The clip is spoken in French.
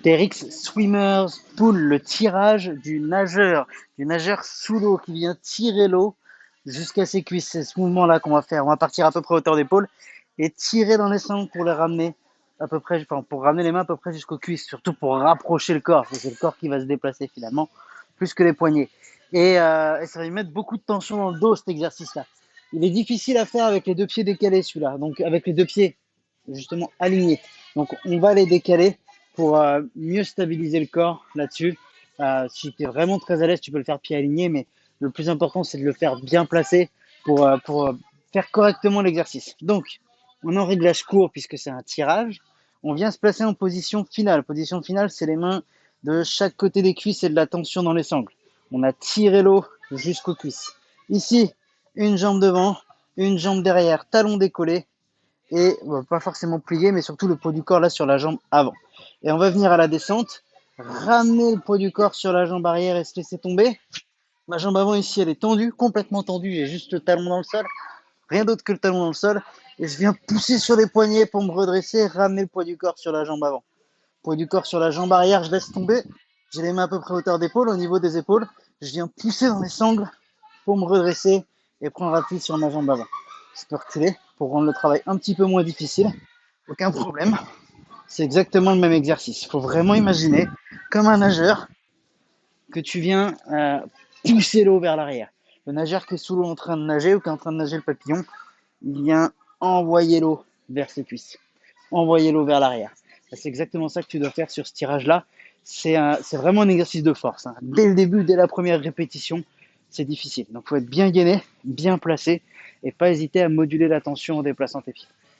TRX Swimmers Pull, le tirage du nageur sous l'eau qui vient tirer l'eau jusqu'à ses cuisses. C'est ce mouvement-là qu'on va faire. On va partir à peu près à hauteur d'épaule et tirer dans les sangles pour les ramener à peu près, enfin, pour ramener les mains à peu près jusqu'aux cuisses, surtout pour rapprocher le corps, parce que c'est le corps qui va se déplacer finalement, plus que les poignets. Et ça va lui mettre beaucoup de tension dans le dos, cet exercice-là. Il est difficile à faire avec les deux pieds décalés, celui-là, donc avec les deux pieds justement alignés. Donc on va les décaler pour mieux stabiliser le corps là-dessus. Si tu es vraiment très à l'aise, tu peux le faire pied aligné, mais le plus important, c'est de le faire bien placé pour faire correctement l'exercice. Donc, on est en réglage court puisque c'est un tirage. On vient se placer en position finale. Position finale, c'est les mains de chaque côté des cuisses et de la tension dans les sangles. On a tiré l'eau jusqu'aux cuisses. Ici, une jambe devant, une jambe derrière, talon décollé et pas forcément plié, mais surtout le poids du corps là sur la jambe avant. Et on va venir à la descente, ramener le poids du corps sur la jambe arrière et se laisser tomber. Ma jambe avant ici, elle est tendue, complètement tendue. J'ai juste le talon dans le sol, rien d'autre que le talon dans le sol. Et je viens pousser sur les poignets pour me redresser, ramener le poids du corps sur la jambe avant. Poids du corps sur la jambe arrière, je laisse tomber. J'ai les mains à peu près à hauteur d'épaule, au niveau des épaules. Je viens pousser dans les sangles pour me redresser et prendre appui sur ma jambe avant. Je peux reculer pour rendre le travail un petit peu moins difficile. Aucun problème. C'est exactement le même exercice. Il faut vraiment imaginer comme un nageur que tu viens pousser l'eau vers l'arrière. Le nageur qui est sous l'eau en train de nager ou qui est en train de nager le papillon, il vient envoyer l'eau vers ses cuisses, envoyer l'eau vers l'arrière. C'est exactement ça que tu dois faire sur ce tirage-là. C'est vraiment un exercice de force. Hein. Dès le début, dès la première répétition, c'est difficile. Donc, il faut être bien gainé, bien placé et pas hésiter à moduler la tension en déplaçant tes pieds.